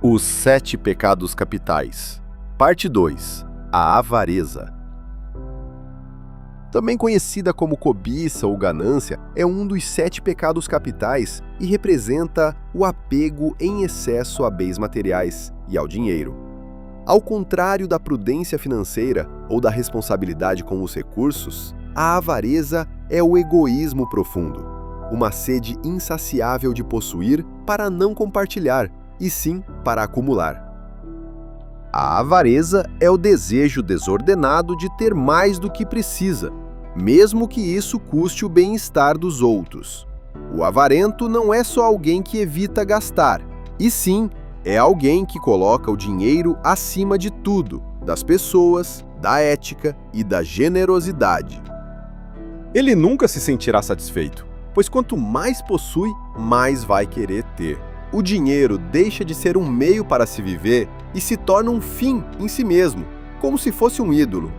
Os 7 pecados capitais. Parte 2. A avareza. Também conhecida como cobiça ou ganância, é um dos 7 pecados capitais e representa o apego em excesso a bens materiais e ao dinheiro. Ao contrário da prudência financeira ou da responsabilidade com os recursos, a avareza é o egoísmo profundo, uma sede insaciável de possuir para não compartilhar, e sim para acumular. A avareza é o desejo desordenado de ter mais do que precisa, mesmo que isso custe o bem-estar dos outros. O avarento não é só alguém que evita gastar, e sim, é alguém que coloca o dinheiro acima de tudo, das pessoas, da ética e da generosidade. Ele nunca se sentirá satisfeito, pois quanto mais possui, mais vai querer ter. O dinheiro deixa de ser um meio para se viver e se torna um fim em si mesmo, como se fosse um ídolo.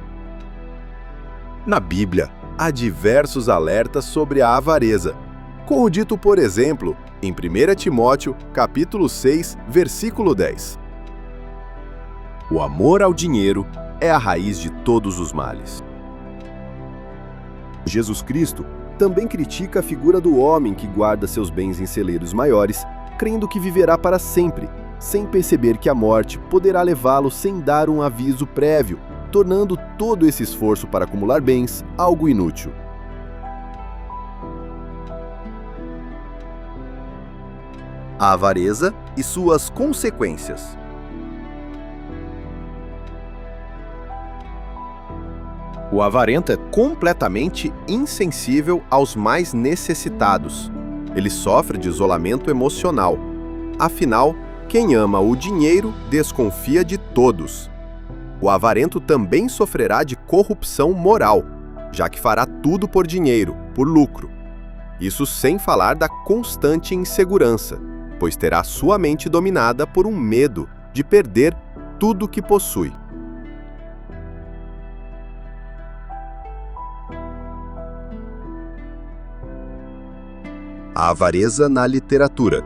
Na Bíblia, há diversos alertas sobre a avareza, como dito, por exemplo, em 1 Timóteo, capítulo 6, versículo 10. O amor ao dinheiro é a raiz de todos os males. Jesus Cristo também critica a figura do homem que guarda seus bens em celeiros maiores, crendo que viverá para sempre, sem perceber que a morte poderá levá-lo sem dar um aviso prévio, tornando todo esse esforço para acumular bens algo inútil. A avareza e suas consequências. O avarento é completamente insensível aos mais necessitados. Ele sofre de isolamento emocional. Afinal, quem ama o dinheiro desconfia de todos. O avarento também sofrerá de corrupção moral, já que fará tudo por dinheiro, por lucro. Isso sem falar da constante insegurança, pois terá sua mente dominada por um medo de perder tudo que possui. A avareza na literatura.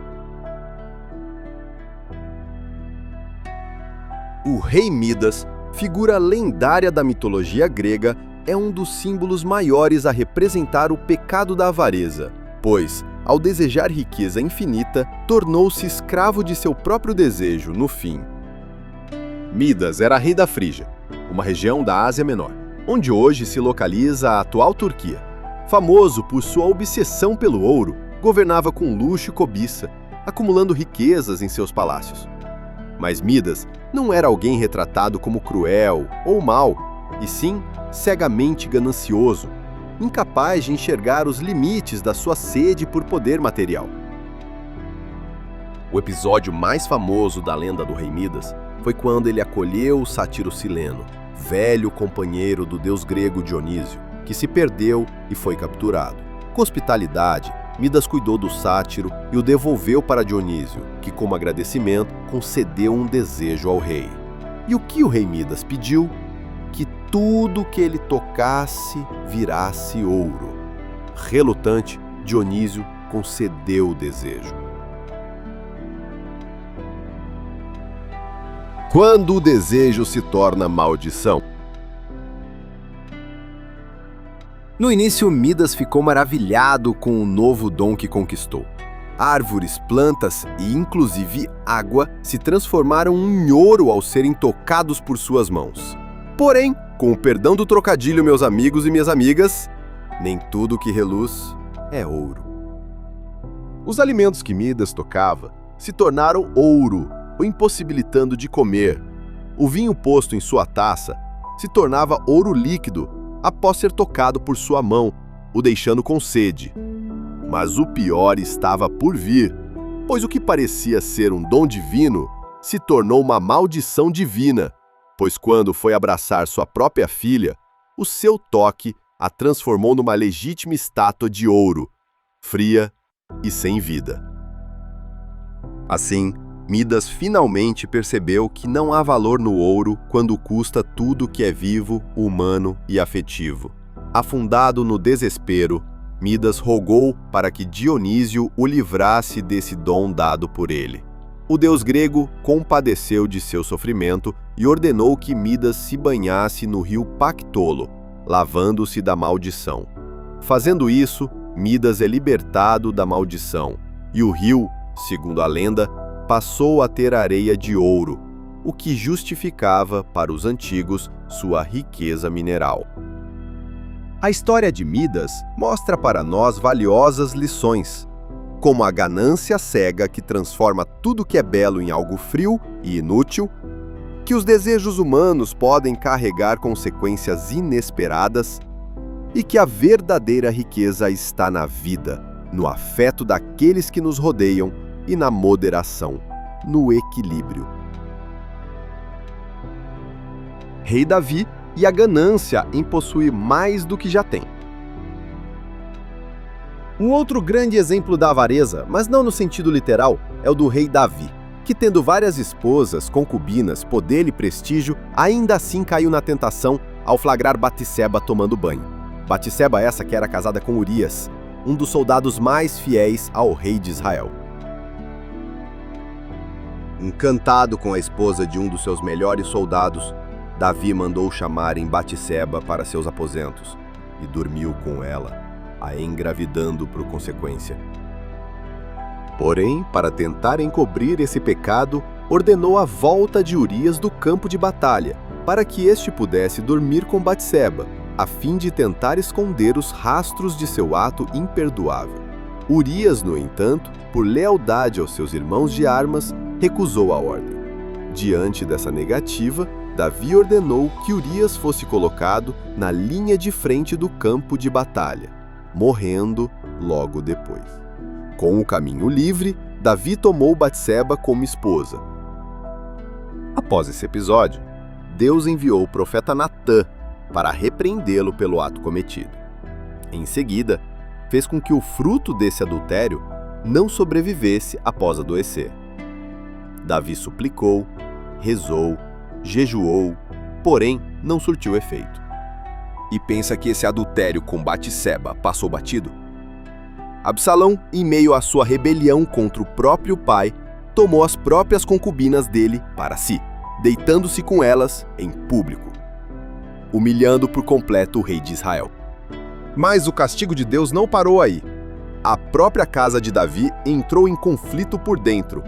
O rei Midas, figura lendária da mitologia grega, é um dos símbolos maiores a representar o pecado da avareza, pois, ao desejar riqueza infinita, tornou-se escravo de seu próprio desejo no fim. Midas era rei da Frígia, uma região da Ásia Menor, onde hoje se localiza a atual Turquia. Famoso por sua obsessão pelo ouro, governava com luxo e cobiça, acumulando riquezas em seus palácios. Mas Midas não era alguém retratado como cruel ou mau, e sim cegamente ganancioso, incapaz de enxergar os limites da sua sede por poder material. O episódio mais famoso da lenda do rei Midas foi quando ele acolheu o sátiro Sileno, velho companheiro do deus grego Dionísio, que se perdeu e foi capturado. Com hospitalidade, Midas cuidou do sátiro e o devolveu para Dionísio, que, como agradecimento, concedeu um desejo ao rei. E o que o rei Midas pediu? Que tudo que ele tocasse virasse ouro. Relutante, Dionísio concedeu o desejo. Quando o desejo se torna maldição. No início, Midas ficou maravilhado com o novo dom que conquistou. Árvores, plantas e inclusive água se transformaram em ouro ao serem tocados por suas mãos. Porém, com o perdão do trocadilho, meus amigos e minhas amigas, nem tudo que reluz é ouro. Os alimentos que Midas tocava se tornaram ouro, o impossibilitando de comer. O vinho posto em sua taça se tornava ouro líquido após ser tocado por sua mão, o deixando com sede. Mas o pior estava por vir, pois o que parecia ser um dom divino se tornou uma maldição divina, pois quando foi abraçar sua própria filha, o seu toque a transformou numa legítima estátua de ouro, fria e sem vida. Assim, Midas finalmente percebeu que não há valor no ouro quando custa tudo que é vivo, humano e afetivo. Afundado no desespero, Midas rogou para que Dionísio o livrasse desse dom dado por ele. O deus grego compadeceu de seu sofrimento e ordenou que Midas se banhasse no rio Pactolo, lavando-se da maldição. Fazendo isso, Midas é libertado da maldição, e o rio, segundo a lenda, passou a ter areia de ouro, o que justificava para os antigos sua riqueza mineral. A história de Midas mostra para nós valiosas lições, como a ganância cega que transforma tudo que é belo em algo frio e inútil, que os desejos humanos podem carregar consequências inesperadas e que a verdadeira riqueza está na vida, no afeto daqueles que nos rodeiam e na moderação, no equilíbrio. Rei Davi e a ganância em possuir mais do que já tem. Um outro grande exemplo da avareza, mas não no sentido literal, é o do rei Davi, que tendo várias esposas, concubinas, poder e prestígio, ainda assim caiu na tentação ao flagrar Batseba tomando banho. Batseba essa que era casada com Urias, um dos soldados mais fiéis ao rei de Israel. Encantado com a esposa de um dos seus melhores soldados, Davi mandou chamarem Batseba para seus aposentos e dormiu com ela, a engravidando por consequência. Porém, para tentar encobrir esse pecado, ordenou a volta de Urias do campo de batalha, para que este pudesse dormir com Batseba, a fim de tentar esconder os rastros de seu ato imperdoável. Urias, no entanto, por lealdade aos seus irmãos de armas, recusou a ordem. Diante dessa negativa, Davi ordenou que Urias fosse colocado na linha de frente do campo de batalha, morrendo logo depois. Com o caminho livre, Davi tomou Batseba como esposa. Após esse episódio, Deus enviou o profeta Natã para repreendê-lo pelo ato cometido. Em seguida, fez com que o fruto desse adultério não sobrevivesse após adoecer. Davi suplicou, rezou, jejuou, porém não surtiu efeito. E pensa que esse adultério com Batseba passou batido? Absalão, em meio à sua rebelião contra o próprio pai, tomou as próprias concubinas dele para si, deitando-se com elas em público, humilhando por completo o rei de Israel. Mas o castigo de Deus não parou aí. A própria casa de Davi entrou em conflito por dentro.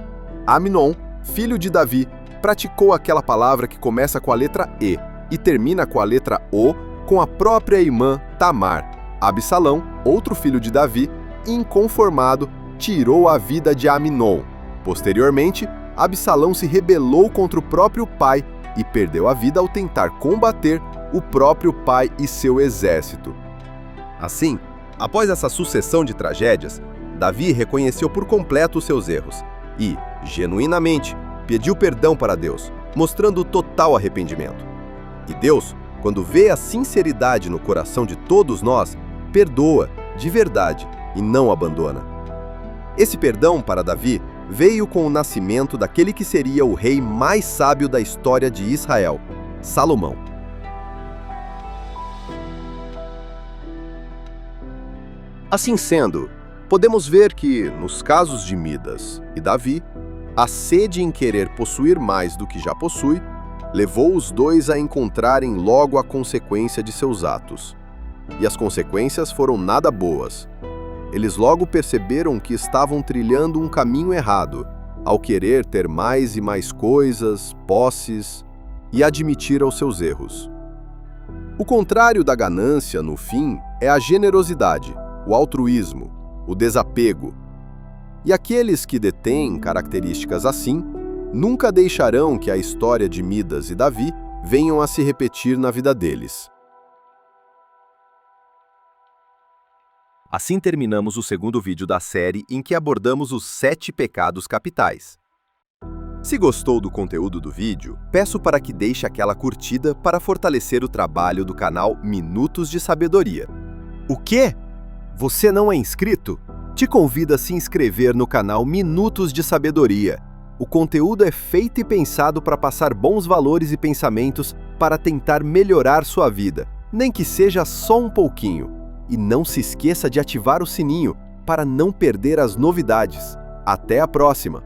Amnon, filho de Davi, praticou aquela palavra que começa com a letra E e termina com a letra O, com a própria irmã Tamar. Absalão, outro filho de Davi, inconformado, tirou a vida de Amnon. Posteriormente, Absalão se rebelou contra o próprio pai e perdeu a vida ao tentar combater o próprio pai e seu exército. Assim, após essa sucessão de tragédias, Davi reconheceu por completo os seus erros e, genuinamente, pediu perdão para Deus, mostrando total arrependimento. E Deus, quando vê a sinceridade no coração de todos nós, perdoa de verdade e não abandona. Esse perdão para Davi veio com o nascimento daquele que seria o rei mais sábio da história de Israel, Salomão. Assim sendo, podemos ver que, nos casos de Midas e Davi, a sede em querer possuir mais do que já possui levou os dois a encontrarem logo a consequência de seus atos. E as consequências foram nada boas. Eles logo perceberam que estavam trilhando um caminho errado, ao querer ter mais e mais coisas, posses, e admitir aos seus erros. O contrário da ganância, no fim, é a generosidade, o altruísmo, o desapego. E aqueles que detêm características assim, nunca deixarão que a história de Midas e Davi venham a se repetir na vida deles. Assim terminamos o segundo vídeo da série em que abordamos os 7 pecados capitais. Se gostou do conteúdo do vídeo, peço para que deixe aquela curtida para fortalecer o trabalho do canal Minutos de Sabedoria. O quê? Você não é inscrito? Te convido a se inscrever no canal Minutos de Sabedoria. O conteúdo é feito e pensado para passar bons valores e pensamentos para tentar melhorar sua vida, nem que seja só um pouquinho. E não se esqueça de ativar o sininho para não perder as novidades. Até a próxima!